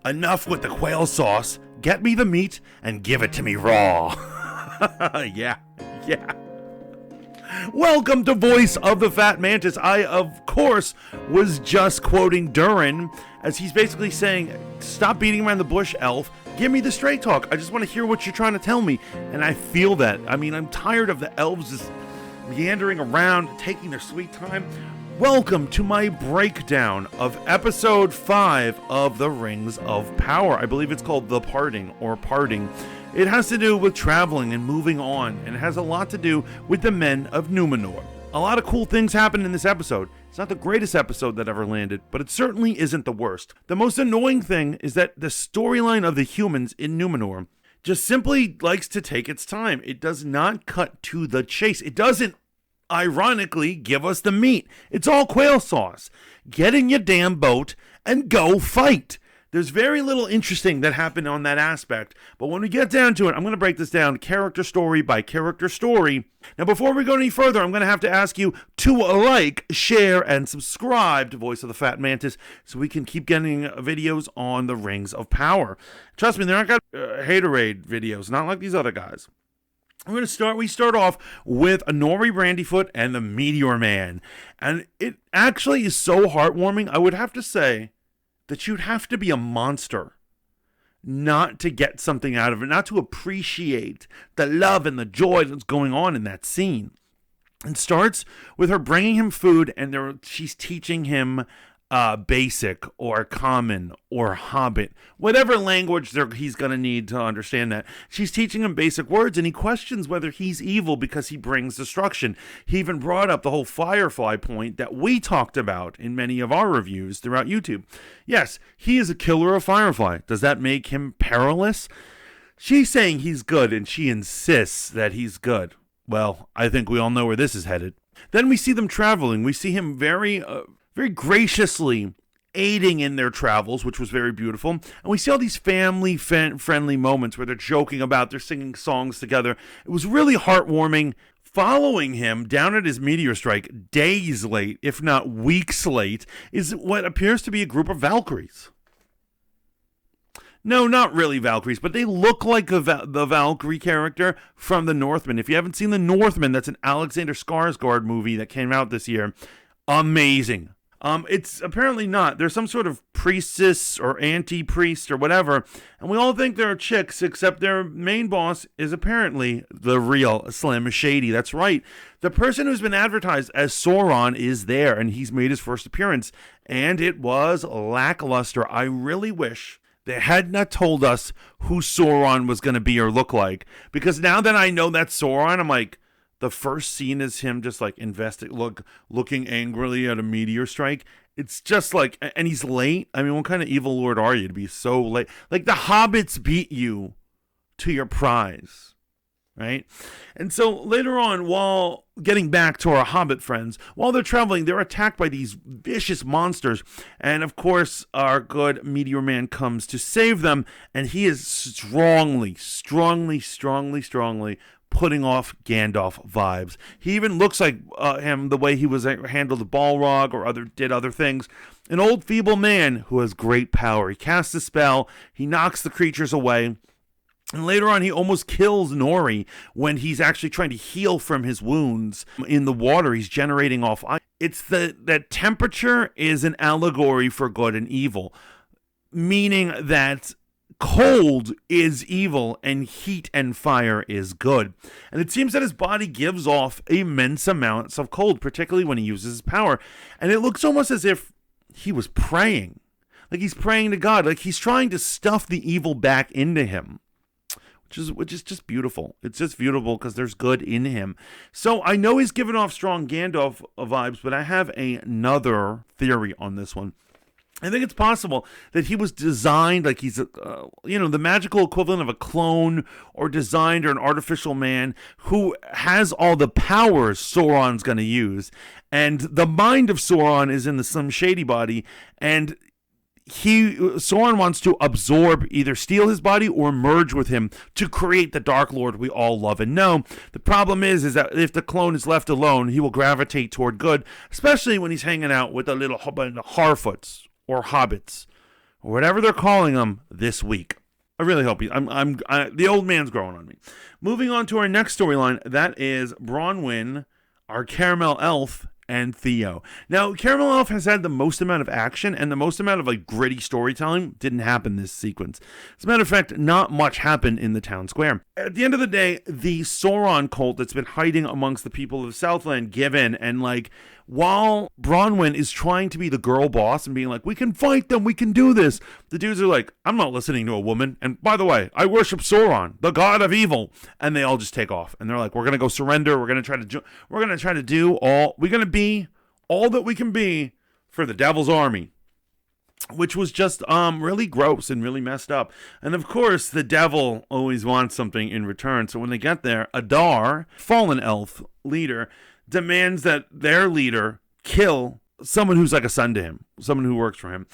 Enough with the quail sauce. Get me the meat and give it to me raw. Yeah. Welcome to Voice of the Fat Mantis. I, of course, was just quoting Durin as he's basically saying, stop beating around the bush, elf. Give me the straight talk. I just want to hear what you're trying to tell me. And I feel that. I mean, I'm tired of the elves just meandering around, taking their sweet time. Welcome to my breakdown of episode 5 of The Rings of Power. I believe it's called The Parting or Parting. It has to do with traveling and moving on, and it has a lot to do with the men of Numenor. A lot of cool things happen in this episode. It's not the greatest episode that ever landed, but it certainly isn't the worst. The most annoying thing is that the storyline of the humans in Numenor just simply likes to take its time. It does not cut to the chase. It doesn't, ironically, give us the meat. It's all quail sauce. Get in your damn boat and go fight. There's very little interesting that happened on that aspect, but when we get down to it, I'm going to break this down character story by character story. Now, before we go any further, I'm going to have to ask you to like, share, and subscribe to Voice of the Fat Mantis so we can keep getting videos on the Rings of Power. Trust me, they're not got haterade videos, not like these other guys. We start off with Nori Brandyfoot and the Meteor Man, and it actually is so heartwarming. I would have to say that you'd have to be a monster not to get something out of it, not to appreciate the love and the joy that's going on in that scene. It starts with her bringing him food, and she's teaching him basic or common or hobbit, whatever language he's going to need to understand that. She's teaching him basic words, and he questions whether he's evil because he brings destruction. He even brought up the whole Firefly point that we talked about in many of our reviews throughout YouTube. Yes, he is a killer of Firefly. Does that make him perilous? She's saying he's good, and she insists that he's good. Well, I think we all know where this is headed. Then we see them traveling. We see him very graciously aiding in their travels, which was very beautiful. And we see all these family-friendly moments where they're joking about, they're singing songs together. It was really heartwarming. Following him down at his meteor strike, days late, if not weeks late, is what appears to be a group of Valkyries. No, not really Valkyries, but they look like the Valkyrie character from The Northman. If you haven't seen The Northman, that's an Alexander Skarsgård movie that came out this year. Amazing. It's apparently not. There's some sort of priestess or anti-priest or whatever, and we all think they're chicks, except their main boss is apparently the real Slim Shady. That's right. The person who's been advertised as Sauron is there, and he's made his first appearance, and it was lackluster. I really wish they had not told us who Sauron was going to be or look like, because now that I know that's Sauron, I'm like, the first scene is him just like looking angrily at a meteor strike. It's just like, and he's late. I mean, what kind of evil lord are you to be so late? Like the hobbits beat you to your prize, right? And so later on, while getting back to our hobbit friends, while they're traveling, they're attacked by these vicious monsters. And of course, our good Meteor Man comes to save them. And he is strongly putting off Gandalf vibes. He even looks like him the way he was handled the Balrog or did other things. An old feeble man who has great power. He casts a spell. He knocks the creatures away. And later on, he almost kills Nori when he's actually trying to heal from his wounds in the water. He's generating off ice. It's that temperature is an allegory for good and evil, meaning that cold is evil and heat and fire is good. And it seems that his body gives off immense amounts of cold, particularly when he uses his power. And it looks almost as if he was praying. Like he's praying to God. Like he's trying to stuff the evil back into him. Which is just beautiful. It's just beautiful because there's good in him. So I know he's giving off strong Gandalf vibes, but I have another theory on this one. I think it's possible that he was designed like he's, the magical equivalent of a clone or designed or an artificial man who has all the powers Sauron's going to use. And the mind of Sauron is in the Slim Shady body. And Sauron wants to absorb, either steal his body or merge with him to create the Dark Lord we all love and know. The problem is that if the clone is left alone, he will gravitate toward good, especially when he's hanging out with the little Harfoots or hobbits or whatever they're calling him this week. I really hope the old man's growing on me. Moving on to our next storyline, that is Bronwyn, our caramel elf, and Theo. Now, Caramel Elf has had the most amount of action and the most amount of like gritty storytelling didn't happen this sequence. As a matter of fact, not much happened in the town square. At the end of the day, the Sauron cult that's been hiding amongst the people of the Southland give in, and like while Bronwyn is trying to be the girl boss and being like, we can fight them, we can do this, the dudes are like, I'm not listening to a woman, and by the way, I worship Sauron, the god of evil, and they all just take off, and they're like, we're gonna go surrender, we're gonna try to do all, we're gonna be all that we can be for the devil's army. Which was just really gross and really messed up. And of course, the devil always wants something in return. So when they get there, Adar, fallen elf leader, demands that their leader kill someone who's like a son to him, someone who works for him.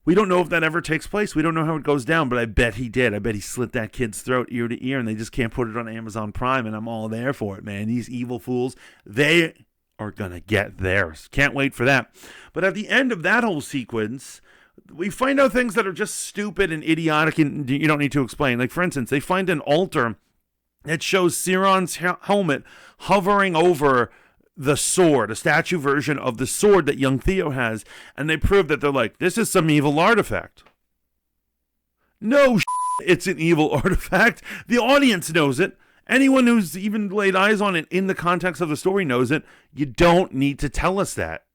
We don't know if that ever takes place. We don't know how it goes down, but I bet he did. I bet he slit that kid's throat ear to ear, and they just can't put it on Amazon Prime, and I'm all there for it, man. These evil fools, they are going to get theirs. Can't wait for that. But at the end of that whole sequence, we find out things that are just stupid and idiotic and you don't need to explain. Like, for instance, they find an altar that shows Sauron's helmet hovering over the sword, a statue version of the sword that young Theo has, and they prove that they're like, this is some evil artifact. No, it's an evil artifact. The audience knows it. Anyone who's even laid eyes on it in the context of the story knows it. You don't need to tell us that.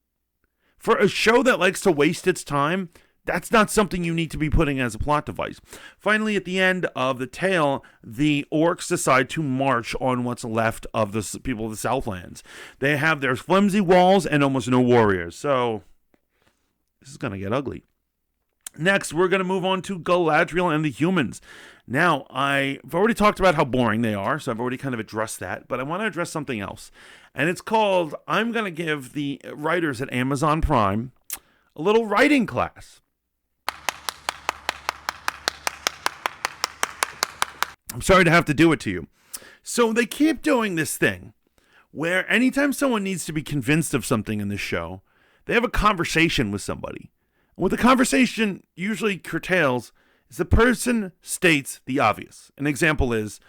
For a show that likes to waste its time, that's not something you need to be putting as a plot device. Finally, at the end of the tale, the orcs decide to march on what's left of the people of the Southlands. They have their flimsy walls and almost no warriors. So, this is going to get ugly. Next, we're going to move on to Galadriel and the humans. Now, I've already talked about how boring they are, so I've already kind of addressed that, but I want to address something else. And it's called, I'm going to give the writers at Amazon Prime a little writing class. I'm sorry to have to do it to you. So they keep doing this thing where anytime someone needs to be convinced of something in this show, they have a conversation with somebody. And what the conversation usually curtails is the person states the obvious. An example is,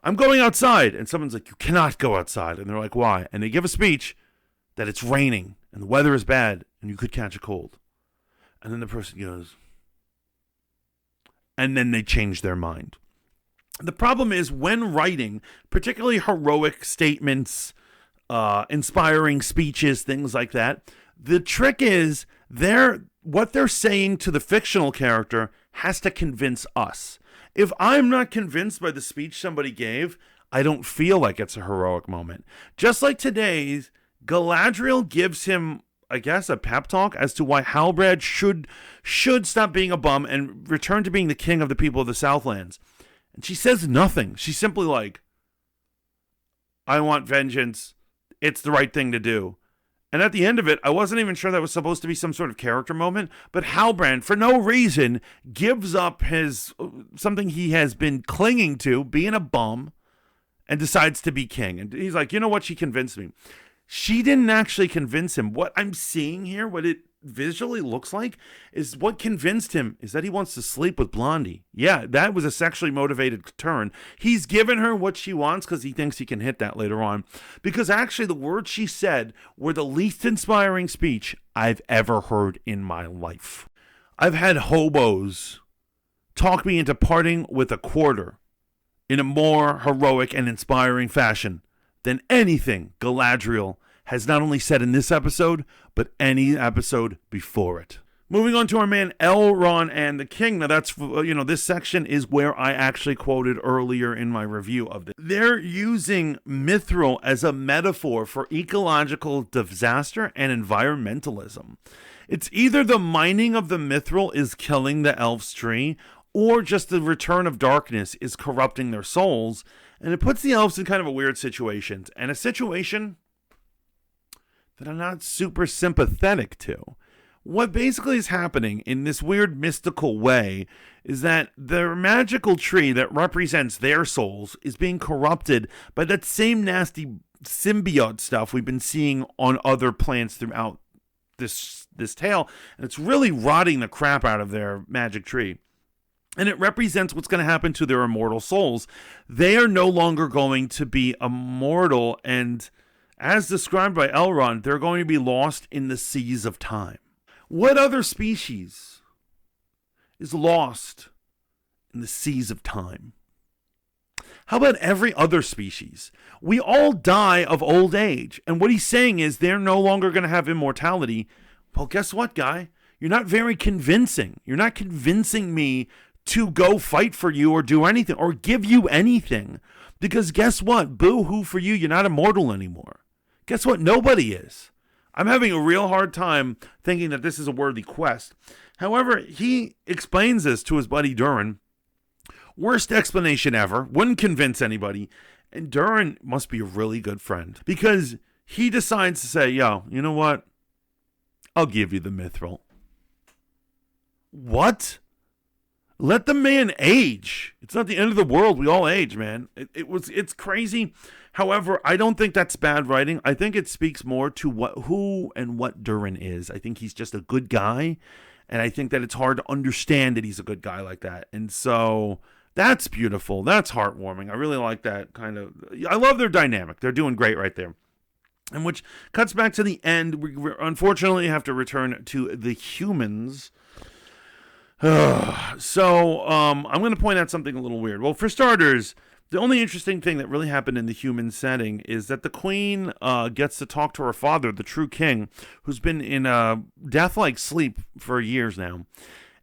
I'm going outside. And someone's like, you cannot go outside. And they're like, why? And they give a speech that it's raining and the weather is bad and you could catch a cold. And then the person goes, and then they change their mind. The problem is when writing, particularly heroic statements, inspiring speeches, things like that, the trick is what they're saying to the fictional character has to convince us. If I'm not convinced by the speech somebody gave, I don't feel like it's a heroic moment. Just like today's, Galadriel gives him, I guess, a pep talk as to why Halbrand should stop being a bum and return to being the king of the people of the Southlands. And she says nothing. She's simply like, I want vengeance. It's the right thing to do. And at the end of it, I wasn't even sure that was supposed to be some sort of character moment, but Halbrand, for no reason, gives up something he has been clinging to, being a bum, and decides to be king. And he's like, you know what? She convinced me. She didn't actually convince him. What I'm seeing here, what it visually looks like, is what convinced him is that he wants to sleep with Blondie. Yeah, that was a sexually motivated turn. He's given her what she wants because he thinks he can hit that later on. Because actually the words she said were the least inspiring speech I've ever heard in my life. I've had hobos talk me into parting with a quarter in a more heroic and inspiring fashion than anything Galadriel has not only said in this episode, but any episode before it. Moving on to our man Elrond and the King. Now that's, this section is where I actually quoted earlier in my review of this. They're using mithril as a metaphor for ecological disaster and environmentalism. It's either the mining of the mithril is killing the elf's tree, or just the return of darkness is corrupting their souls, and it puts the elves in kind of a weird situation, and a situation that I'm not super sympathetic to. What basically is happening in this weird mystical way is that their magical tree that represents their souls is being corrupted by that same nasty symbiote stuff we've been seeing on other plants throughout this tail, and it's really rotting the crap out of their magic tree. And it represents what's going to happen to their immortal souls. They are no longer going to be immortal, and as described by Elrond, they're going to be lost in the seas of time. What other species is lost in the seas of time? How about every other species? We all die of old age, and what he's saying is they're no longer going to have immortality. Well, guess what, guy? You're not very convincing. You're not convincing me to go fight for you or do anything or give you anything. Because guess what? Boo-hoo for you. You're not immortal anymore. Guess what? Nobody is. I'm having a real hard time thinking that this is a worthy quest. However, he explains this to his buddy Durin. Worst explanation ever. Wouldn't convince anybody. And Durin must be a really good friend. Because he decides to say, yo, you know what? I'll give you the mithril. What? Let the man age. It's not the end of the world. We all age, man. It's crazy. However, I don't think that's bad writing. I think it speaks more to who and what Durin is. I think he's just a good guy, and I think that it's hard to understand that he's a good guy like that. And so that's beautiful. That's heartwarming. I really like that kind of. I love their dynamic. They're doing great right there. And which cuts back to the end. We unfortunately have to return to the humans. So, I'm going to point out something a little weird. Well, for starters, the only interesting thing that really happened in the human setting is that the queen gets to talk to her father, the true king, who's been in a death-like sleep for years now.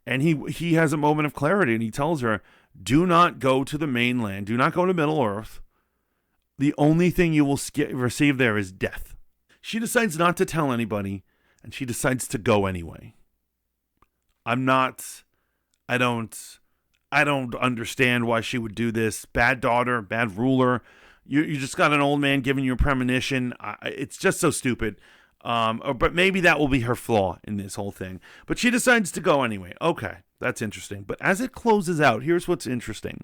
And he has a moment of clarity, and he tells her, do not go to the mainland. Do not go to Middle-earth. The only thing you will receive there is death. She decides not to tell anybody, and she decides to go anyway. I don't understand why she would do this. Bad daughter, bad ruler. You just got an old man giving you a premonition. It's just so stupid. But maybe that will be her flaw in this whole thing. But she decides to go anyway. Okay, that's interesting. But as it closes out, here's what's interesting.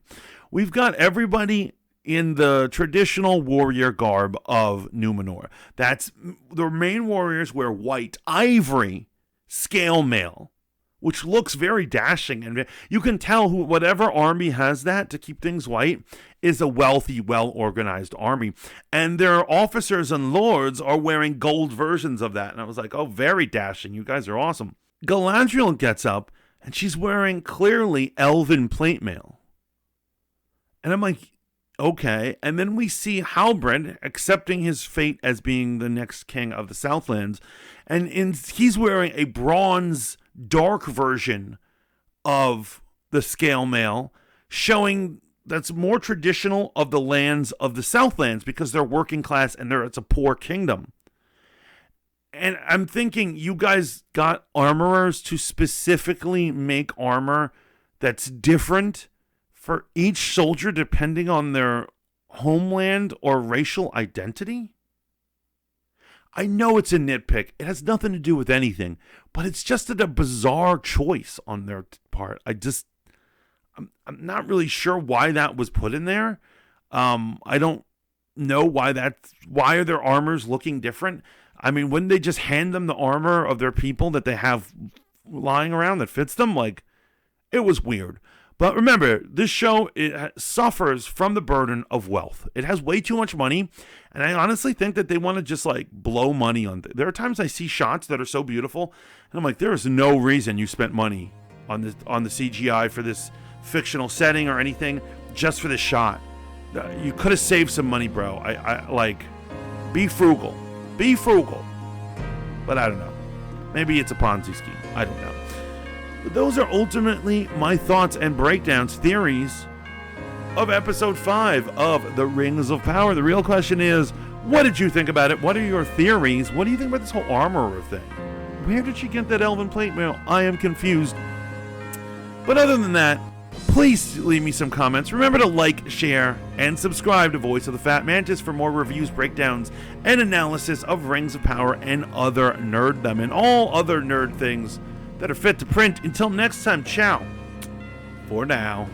We've got everybody in the traditional warrior garb of Numenor. That's the main warriors wear white, ivory, scale mail, which looks very dashing, and you can tell whatever army has that to keep things white is a wealthy, well-organized army. And their officers and lords are wearing gold versions of that. And I was like, oh, very dashing. You guys are awesome. Galadriel gets up, and she's wearing clearly elven plate mail. And I'm like, okay. And then we see Halbrand accepting his fate as being the next king of the Southlands. And he's wearing a bronze dark version of the scale mail, showing that's more traditional of the lands of the Southlands because they're working class and it's a poor kingdom. And I'm thinking, you guys got armorers to specifically make armor that's different for each soldier depending on their homeland or racial identity? I know it's a nitpick. It has nothing to do with anything, but it's just a bizarre choice on their part. I'm not really sure why that was put in there. I don't know why are their armors looking different? I mean, wouldn't they just hand them the armor of their people that they have lying around that fits them? Like, it was weird. But remember, this show suffers from the burden of wealth. It has way too much money, and I honestly think that they want to just like blow money on. There are times I see shots that are so beautiful, and I'm like, there is no reason you spent money on the CGI for this fictional setting or anything just for this shot. You could have saved some money, bro. I like, be frugal, but I don't know. Maybe it's a Ponzi scheme. I don't know. But those are ultimately my thoughts and breakdowns, theories of episode 5 of The Rings of Power. The real question is, what did you think about it? What are your theories? What do you think about this whole armorer thing? Where did she get that elven plate mail? I am confused. But other than that, please leave me some comments. Remember to like, share, and subscribe to Voice of the Fat Mantis for more reviews, breakdowns, and analysis of Rings of Power and other nerddom and all other nerd things that are fit to print. Until next time, ciao for now.